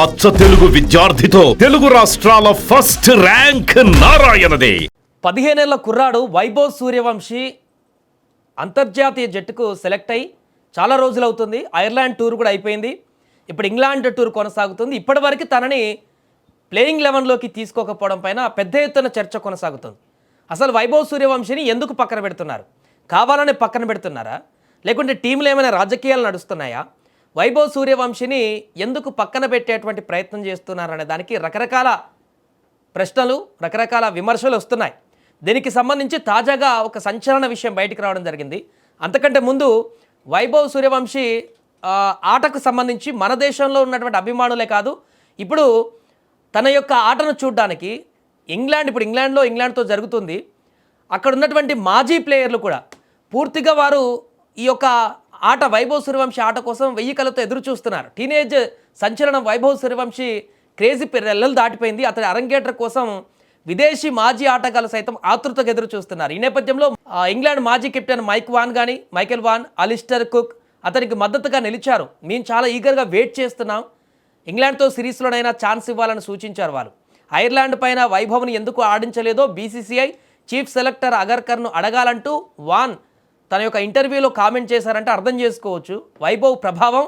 అచ్చ తెలుగు విద్యార్థితో తెలుగు రాష్ట్రాల first rank నారాయణదే. 15 ఏళ్ల కుర్రాడు వైభవ్ సూర్యవంశీ అంతర్జాతీయ జట్టుకు సెలెక్ట్ అయ్యి చాలా రోజులు అవుతుంది. ఐర్లాండ్ టూర్ కూడా అయిపోయింది. ఇప్పుడు ఇంగ్లాండ్ టూర్ కొనసాగుతుంది. ఇప్పటివరకు తనని ప్లేయింగ్ 11లోకి తీసుకోకపోవడం పైన పెద్ద ఎత్తున చర్చ కొనసాగుతుంది. అసలు వైభవ్ సూర్యవంశీని ఎందుకు పక్కన పెడుతున్నారు? కావాలని పక్కన పెడుతున్నారా, లేకుంటే టీంలో ఏమైనా రాజకీయాలు నడుస్తున్నాయా? వైభవ్ సూర్యవంశీని ఎందుకు పక్కన పెట్టేటువంటి ప్రయత్నం చేస్తున్నారనే దానికి రకరకాల ప్రశ్నలు, రకరకాల విమర్శలు వస్తున్నాయి. దీనికి సంబంధించి తాజాగా ఒక సంచలన విషయం బయటికి రావడం జరిగింది. అంతకంటే ముందు వైభవ్ సూర్యవంశీ ఆటకు సంబంధించి మన దేశంలో ఉన్నటువంటి అభిమానులే కాదు, ఇప్పుడు తన యొక్క ఆటను చూడడానికి ఇంగ్లాండ్తో జరుగుతుంది. అక్కడ ఉన్నటువంటి మాజీ ప్లేయర్లు కూడా పూర్తిగా వారు ఈ యొక్క ఆట వైభవ్ సూర్యవంశీ ఆట కోసం 1000 కళ్ళతో ఎదురు చూస్తున్నారు. టీనేజ్ సంచలనం వైభవ్ సూర్యవంశీ క్రేజీ నెలలు దాటిపోయింది. అతని అరంగేట్ర కోసం విదేశీ మాజీ ఆటగాళ్ళు సైతం ఆతృతగా ఎదురు చూస్తున్నారు. ఈ నేపథ్యంలో ఇంగ్లాండ్ మాజీ captain Michael Vaughan, Alastair Cook అతనికి మద్దతుగా నిలిచారు. మేము చాలా ఈగర్గా వెయిట్ చేస్తున్నాం, ఇంగ్లాండ్తో సిరీస్లోనైనా ఛాన్స్ ఇవ్వాలని సూచించారు వాళ్ళు. ఐర్లాండ్ పైన వైభవ్ని ఎందుకు ఆడించలేదో బీసీసీఐ చీఫ్ సెలెక్టర్ అగర్కర్ను అడగాలంటూ వాన్ తన యొక్క ఇంటర్వ్యూలో కామెంట్ చేశారంటే అర్థం చేసుకోవచ్చు వైభవ్ ప్రభావం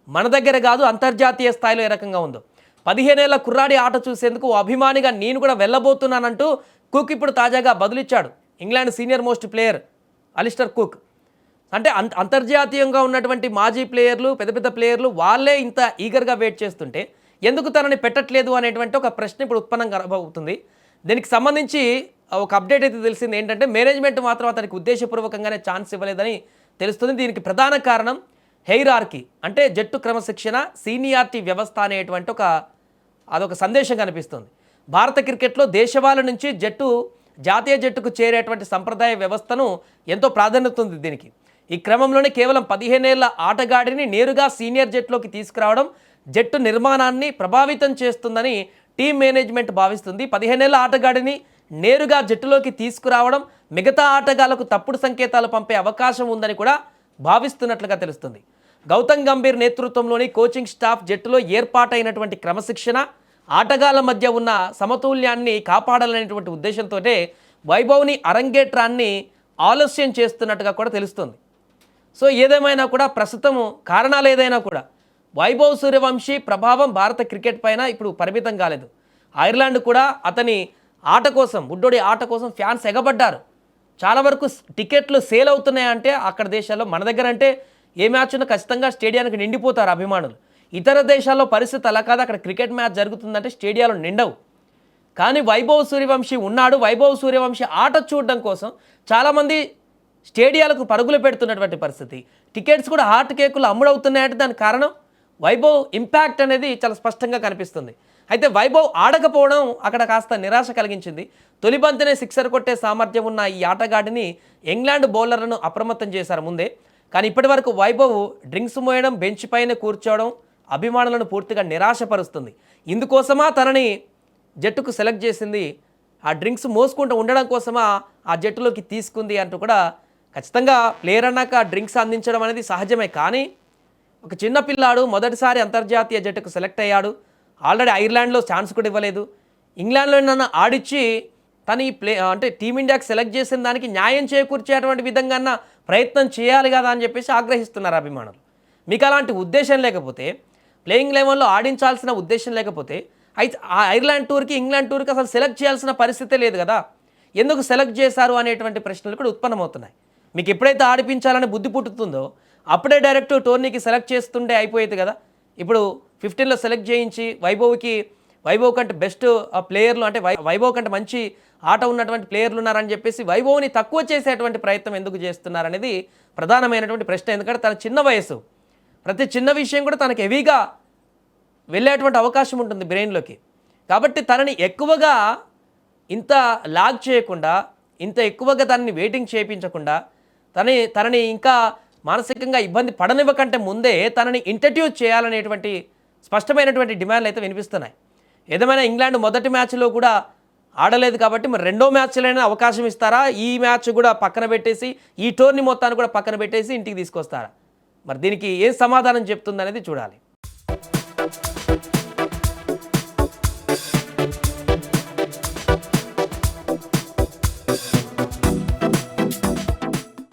మన దగ్గర కాదు, అంతర్జాతీయ స్థాయిలో ఏ రకంగా ఉందో. 15 ఏళ్ల కుర్రాడి ఆట చూసేందుకు అభిమానిగా నేను కూడా వెళ్ళబోతున్నానంటూ కుక్ ఇప్పుడు తాజాగా బదులిచ్చాడు. England senior most player Alastair Cook అంటే అంతర్జాతీయంగా ఉన్నటువంటి మాజీ ప్లేయర్లు, పెద్ద పెద్ద ప్లేయర్లు వాళ్ళే ఇంత ఈగర్గా వెయిట్ చేస్తుంటే ఎందుకు తనని పెట్టట్లేదు అనేటువంటి ఒక ప్రశ్న ఇప్పుడు ఉత్పన్నం అవుతుంది. దీనికి సంబంధించి ఒక అప్డేట్ అయితే తెలిసింది. ఏంటంటే మేనేజ్మెంట్ మాత్రం అతనికి ఉద్దేశపూర్వకంగానే ఛాన్స్ ఇవ్వలేదని తెలుస్తుంది. దీనికి ప్రధాన కారణం హెయిరార్కీ అంటే జట్టు క్రమశిక్షణ, సీనియారిటీ వ్యవస్థ అనేటువంటి అదొక సందేశం కనిపిస్తుంది. భారత క్రికెట్లో దేశవాళ నుంచి జాతీయ జట్టుకు చేరేటువంటి సంప్రదాయ వ్యవస్థను ఎంతో ప్రాధాన్యత ఉంది దీనికి. ఈ క్రమంలోనే కేవలం 15 ఏళ్ల ఆటగాడిని నేరుగా సీనియర్ జట్టులోకి తీసుకురావడం జట్టు నిర్మాణాన్ని ప్రభావితం చేస్తుందని టీం మేనేజ్మెంట్ భావిస్తుంది. 15 ఏళ్ల ఆటగాడిని నేరుగా జట్టులోకి తీసుకురావడం మిగతా ఆటగాళ్లకు తప్పుడు సంకేతాలు పంపే అవకాశం ఉందని కూడా భావిస్తున్నట్లుగా తెలుస్తుంది. గౌతమ్ గంభీర్ నేతృత్వంలోని కోచింగ్ స్టాఫ్ జట్టులో ఏర్పాటైనటువంటి క్రమశిక్షణ, ఆటగాళ్ల మధ్య ఉన్న సమతుల్యాన్ని కాపాడాలనేటువంటి ఉద్దేశంతో వైభవ్ని అరంగేట్రాన్ని ఆలస్యం చేస్తున్నట్టుగా కూడా తెలుస్తుంది. సో ఏదేమైనా కూడా ప్రస్తుతం కారణాలు ఏదైనా కూడా వైభవ్ సూర్యవంశీ ప్రభావం భారత క్రికెట్ పైన ఇప్పుడు పరిమితం కాలేదు. ఐర్లాండ్ కూడా అతని ఆట కోసం, బుడ్డోడి ఆట కోసం ఫ్యాన్స్ ఎగబడ్డారు. చాలా వరకు టికెట్లు సేల్ అవుతున్నాయంటే అక్కడ దేశాల్లో, మన దగ్గర అంటే ఏ మ్యాచ్ ఉన్నా ఖచ్చితంగా స్టేడియానికి నిండిపోతారు అభిమానులు. ఇతర దేశాల్లో పరిస్థితి అలా కాదు, అక్కడ క్రికెట్ మ్యాచ్ జరుగుతుందంటే స్టేడియాలు నిండవు. కానీ వైభవ్ సూర్యవంశీ ఉన్నాడు. వైభవ్ సూర్యవంశీ ఆట చూడడం కోసం చాలామంది స్టేడియాలకు పరుగులు పెడుతున్నటువంటి పరిస్థితి. టికెట్స్ కూడా హాట్ కేకులు అమ్ముడవుతున్నాయంటే దానికి కారణం వైభవ్ ఇంపాక్ట్ అనేది చాలా స్పష్టంగా కనిపిస్తుంది. అయితే వైభవ్ ఆడకపోవడం అక్కడ కాస్త నిరాశ కలిగించింది. తొలి బంతినే సిక్సర్ కొట్టే సామర్థ్యం ఉన్న ఈ ఆటగాడిని ఇంగ్లాండ్ బౌలర్లను అప్రమత్తం చేశారు ముందే. కానీ ఇప్పటి వరకు వైభవ్ డ్రింక్స్ మోయడం, బెంచ్ పైన కూర్చోవడం అభిమానులను పూర్తిగా నిరాశపరుస్తుంది. ఇందుకోసమా తనని జట్టుకు సెలెక్ట్ చేసింది, ఆ డ్రింక్స్ మోసుకుంటూ ఉండడం కోసమా ఆ జట్టులోకి తీసుకుంది అంటూ కూడా ఖచ్చితంగా ప్లేయర్ అన్నాక డ్రింక్స్ అందించడం అనేది సహజమే. కానీ ఒక చిన్న పిల్లాడు మొదటిసారి అంతర్జాతీయ జట్టుకు సెలెక్ట్ అయ్యాడు. ఆల్రెడీ ఐర్లాండ్లో ఛాన్స్ కూడా ఇవ్వలేదు. ఇంగ్లాండ్లో నన్ను ఆడిచ్చి తను అంటే టీమిండియాకి సెలెక్ట్ చేసిన దానికి న్యాయం చేకూర్చేటువంటి విధంగా ప్రయత్నం చేయాలి కదా అని చెప్పేసి ఆగ్రహిస్తున్నారు అభిమానులు. మీకు అలాంటి ఉద్దేశం లేకపోతే, ప్లేయింగ్ 11లో ఆడించాల్సిన ఉద్దేశం లేకపోతే అయితే ఆ ఐర్లాండ్ టూర్కి, ఇంగ్లాండ్ టూర్కి అసలు సెలెక్ట్ చేయాల్సిన పరిస్థితే లేదు కదా. ఎందుకు సెలెక్ట్ చేశారు అనేటువంటి ప్రశ్నలు కూడా ఉత్పన్నమవుతున్నాయి. మీకు ఎప్పుడైతే ఆడిపించాలని బుద్ధి పుట్టుతుందో అప్పుడే డైరెక్ట్ టోర్నీకి సెలెక్ట్ చేస్తుంటే అయిపోయేది కదా. ఇప్పుడు 15లో సెలెక్ట్ చేయించి వైభవ్ కంటే బెస్ట్ ప్లేయర్లు, అంటే వైభవ్ కంటే మంచి ఆట ఉన్నటువంటి ప్లేయర్లు ఉన్నారని చెప్పేసి వైభవ్ని తక్కువ చేసేటువంటి ప్రయత్నం ఎందుకు చేస్తున్నారనేది ప్రధానమైనటువంటి ప్రశ్న. ఎందుకంటే తన చిన్న వయసు, ప్రతి చిన్న విషయం కూడా తనకు హెవీగా వెళ్ళేటువంటి అవకాశం ఉంటుంది బ్రెయిన్లోకి. కాబట్టి తనని ఎక్కువగా ఇంత లాగ్ చేయకుండా, ఇంత ఎక్కువగా తనని వెయిటింగ్ చేయించకుండా, తనని ఇంకా మానసికంగా ఇబ్బంది పడనివ్వకంటే ముందే తనని ఇంట్రడ్యూస్ చేయాలనేటువంటి స్పష్టమైనటువంటి డిమాండ్లు అయితే వినిపిస్తున్నాయి. ఏదేమైనా ఇంగ్లాండ్ మొదటి మ్యాచ్లో కూడా ఆడలేదు కాబట్టి మరి రెండో మ్యాచ్లైనా అవకాశం ఇస్తారా? ఈ మ్యాచ్ కూడా పక్కన పెట్టేసి, ఈ టోర్నీ మొత్తాన్ని కూడా పక్కన పెట్టేసి ఇంటికి తీసుకొస్తారా? మరి దీనికి ఏం సమాధానం చెప్తుందనేది చూడాలి.